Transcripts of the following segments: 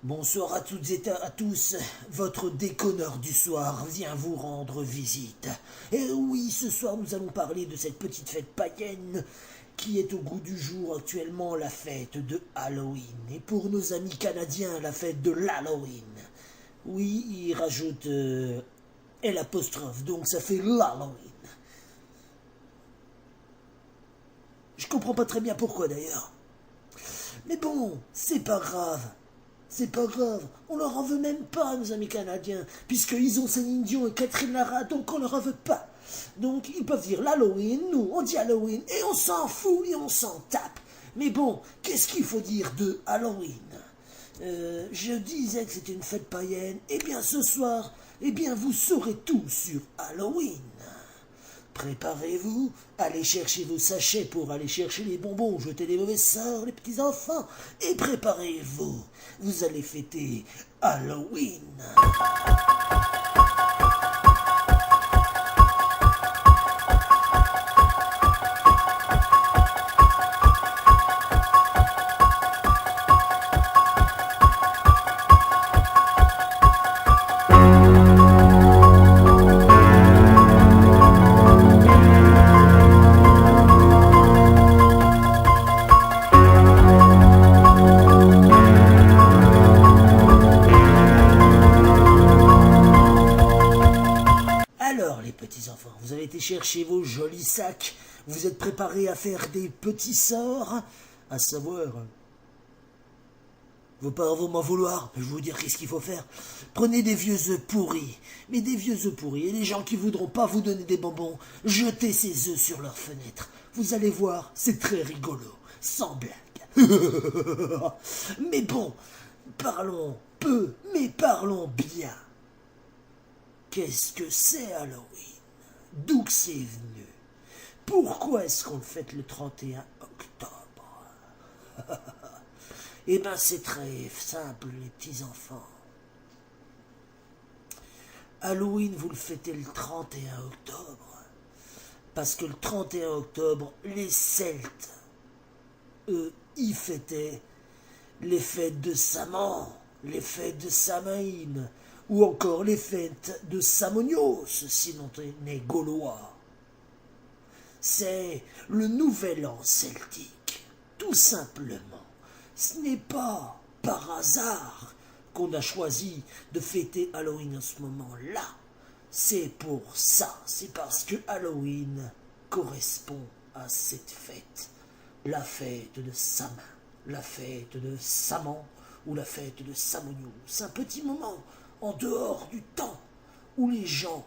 Bonsoir à toutes et à tous, votre déconneur du soir vient vous rendre visite. Et oui, ce soir nous allons parler de cette petite fête païenne qui est au goût du jour actuellement, la fête de Halloween. Et pour nos amis canadiens, la fête de l'Halloween. Oui, ils rajoutent l'apostrophe, donc ça fait l'Halloween. Je comprends pas très bien pourquoi d'ailleurs. Mais bon, c'est pas grave. C'est pas grave, on leur en veut même pas, nos amis canadiens, puisqu'ils ont Céline Dion et Catherine Lara, donc on leur en veut pas. Donc ils peuvent dire l'Halloween, nous on dit Halloween, et on s'en fout et on s'en tape. Mais bon, qu'est-ce qu'il faut dire de Halloween? Je disais que c'était une fête païenne, et bien ce soir, vous saurez tout sur Halloween. Préparez-vous, allez chercher vos sachets pour aller chercher les bonbons, jeter les mauvais sorts, les petits enfants, et préparez-vous, vous allez fêter Halloween. Alors, les petits enfants, vous avez été chercher vos jolis sacs, vous êtes préparés à faire des petits sorts, à savoir... Vous pas m'en vouloir, je vais vous dire qu'est-ce qu'il faut faire. Prenez des vieux œufs pourris, mais des vieux œufs pourris, et les gens qui voudront pas vous donner des bonbons, jetez ces œufs sur leur fenêtre. Vous allez voir, c'est très rigolo, sans blague. Mais bon, parlons peu, mais parlons bien. Qu'est-ce que c'est Halloween? D'où que c'est venu? Pourquoi est-ce qu'on le fête le 31 octobre? Eh bien, c'est très simple, les petits enfants. Halloween, vous le fêtez le 31 octobre. Parce que le 31 octobre, les Celtes, eux, y fêtaient les fêtes de Saman, les fêtes de Samaïn, ou encore les fêtes de Samonios, si l'on est gaulois. C'est le nouvel an celtique, tout simplement. Ce n'est pas par hasard qu'on a choisi de fêter Halloween en ce moment-là. C'est pour ça, c'est parce que Halloween correspond à cette fête. La fête de Samin, la fête de Saman ou la fête de Samonios. C'est un petit moment en dehors du temps où les gens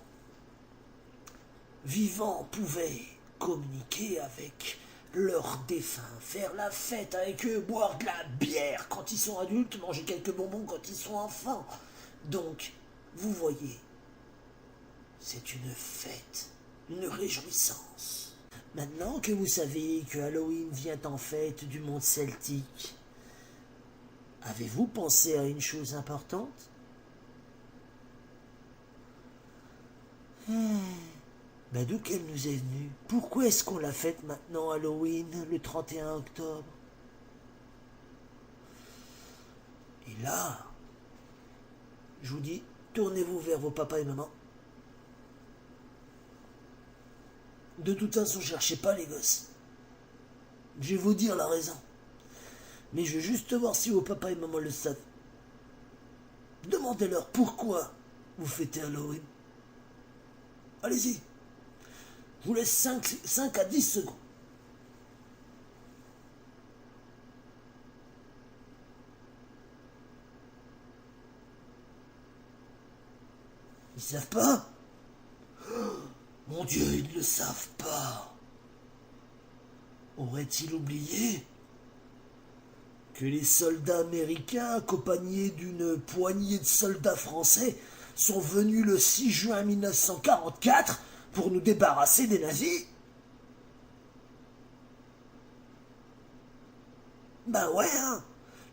vivants pouvaient communiquer avec leurs défunts, faire la fête avec eux, boire de la bière quand ils sont adultes, manger quelques bonbons quand ils sont enfants. Donc, vous voyez, c'est une fête, une réjouissance. Maintenant que vous savez que Halloween vient en fait du monde celtique, avez-vous pensé à une chose importante? D'où qu'elle nous est venue? Pourquoi est-ce qu'on la fête maintenant Halloween, le 31 octobre? Et là, je vous dis, tournez-vous vers vos papas et mamans. De toute façon, cherchez pas les gosses. Je vais vous dire la raison. Mais je veux juste voir si vos papas et mamans le savent. Demandez-leur pourquoi vous fêtez Halloween. Allez-y. Je vous laisse 5 à 10 secondes. Ils savent pas? Mon Dieu, ils ne le savent pas. Auraient-ils oublié que les soldats américains, accompagnés d'une poignée de soldats français, sont venus le 6 juin 1944 pour nous débarrasser des nazis? Ben ouais, hein.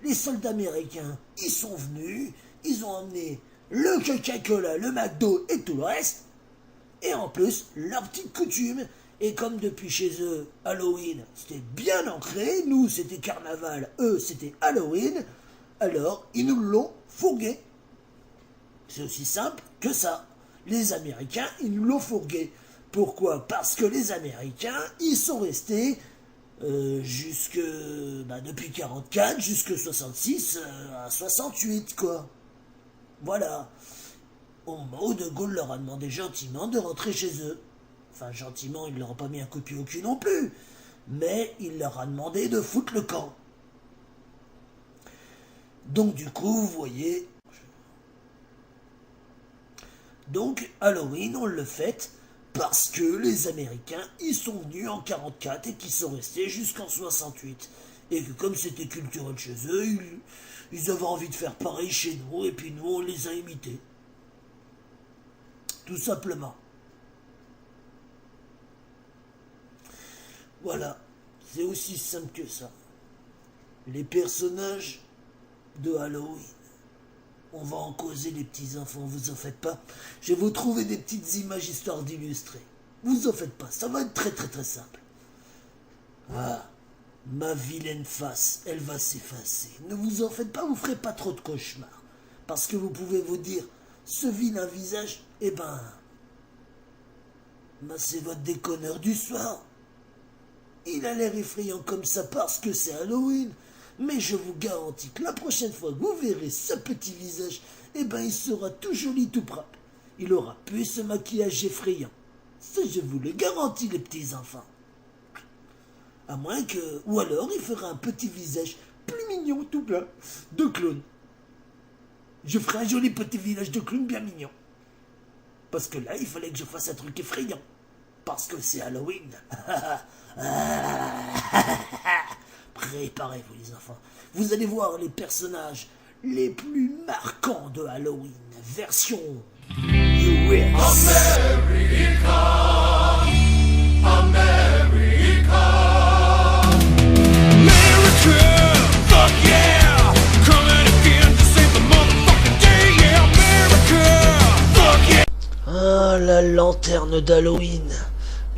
Les soldats américains, ils sont venus, ils ont emmené le Coca-Cola, le McDo et tout le reste, et en plus, leur petite coutume, et comme depuis chez eux, Halloween, c'était bien ancré, nous c'était carnaval, eux c'était Halloween, alors ils nous l'ont fourgué. C'est aussi simple que ça. Les Américains, ils nous l'ont fourgué. Pourquoi? Parce que les Américains, ils sont restés depuis 44 jusque 66 à 68, quoi. Voilà. Au moment où De Gaulle leur a demandé gentiment de rentrer chez eux. Enfin, gentiment, il leur a pas mis un coup de pied au cul non plus. Mais il leur a demandé de foutre le camp. Donc du coup, vous voyez... Donc, Halloween, on le fête parce que les Américains, ils sont venus en 44 et qu'ils sont restés jusqu'en 68. Et que comme c'était culturel chez eux, ils avaient envie de faire pareil chez nous, et puis nous, on les a imités. Tout simplement. Voilà, c'est aussi simple que ça. Les personnages de Halloween. On va en causer, les petits enfants, vous en faites pas. Je vais vous trouver des petites images histoire d'illustrer. Vous en faites pas, ça va être très très très simple. Ah, ma vilaine face, elle va s'effacer. Ne vous en faites pas, vous ferez pas trop de cauchemars. Parce que vous pouvez vous dire, ce vilain visage, c'est votre déconneur du soir. Il a l'air effrayant comme ça parce que c'est Halloween. Mais je vous garantis que la prochaine fois que vous verrez ce petit visage, il sera tout joli, tout propre. Il aura plus ce maquillage effrayant. Ça, je vous le garantis, les petits enfants. À moins que... Ou alors, il fera un petit visage plus mignon, tout plein, de clown. Je ferai un joli petit visage de clown bien mignon. Parce que là, il fallait que je fasse un truc effrayant. Parce que c'est Halloween. Préparez-vous les enfants. Vous allez voir les personnages les plus marquants de Halloween, version US. America, America, America, fuck yeah, coming again to save the motherfucking day, yeah, America, fuck yeah. Ah, la lanterne d'Halloween.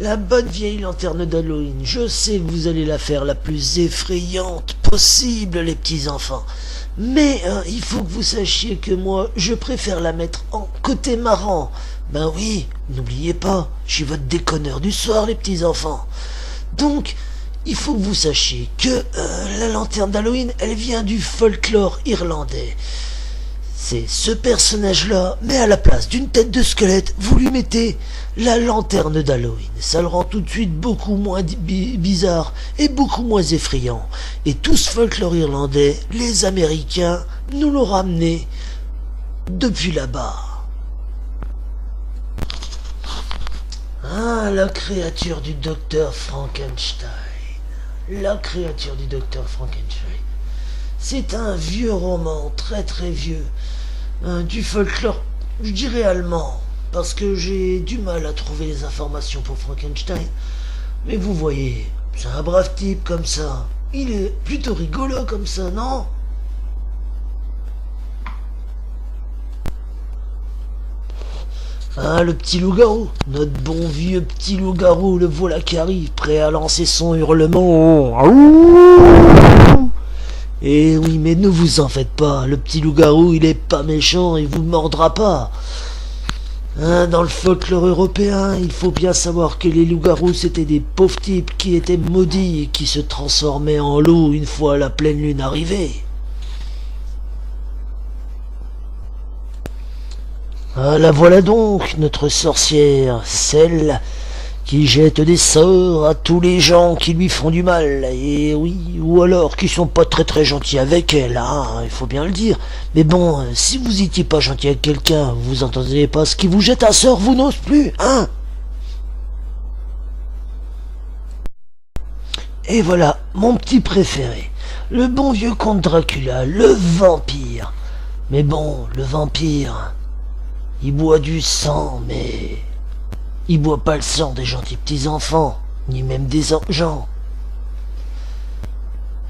La bonne vieille lanterne d'Halloween, je sais que vous allez la faire la plus effrayante possible, les petits enfants. Mais il faut que vous sachiez que moi, je préfère la mettre en côté marrant. Ben oui, n'oubliez pas, je suis votre déconneur du soir, les petits enfants. Donc, il faut que vous sachiez que la lanterne d'Halloween, elle vient du folklore irlandais. C'est ce personnage-là, mais à la place d'une tête de squelette, vous lui mettez la lanterne d'Halloween. Ça le rend tout de suite beaucoup moins bizarre et beaucoup moins effrayant. Et tout ce folklore irlandais, les Américains nous l'ont ramené depuis là-bas. Ah, la créature du docteur Frankenstein. La créature du docteur Frankenstein. C'est un vieux roman, très très vieux, du folklore, je dirais allemand, parce que j'ai du mal à trouver les informations pour Frankenstein. Mais vous voyez, c'est un brave type comme ça. Il est plutôt rigolo comme ça, non? Ah, le petit loup-garou, notre bon vieux petit loup-garou, le voilà qui arrive, prêt à lancer son hurlement. Eh oui, mais ne vous en faites pas, le petit loup-garou, il est pas méchant, il vous mordra pas. Hein, dans le folklore européen, il faut bien savoir que les loups-garous, c'était des pauvres types qui étaient maudits et qui se transformaient en loups une fois la pleine lune arrivée. Ah, la voilà donc, notre sorcière, celle qui jette des sorts à tous les gens qui lui font du mal, et oui, ou alors qui sont pas très très gentils avec elle, hein, il faut bien le dire. Mais bon, si vous étiez pas gentil avec quelqu'un, vous entendez pas ce qui vous jette un sort, vous n'osez plus, hein. Et voilà, mon petit préféré, le bon vieux comte Dracula, le vampire. Mais bon, le vampire, il boit du sang, mais... il boit pas le sang des gentils petits enfants, ni même des gens.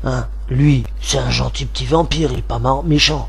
Hein, lui, c'est un gentil petit vampire, il est pas méchant.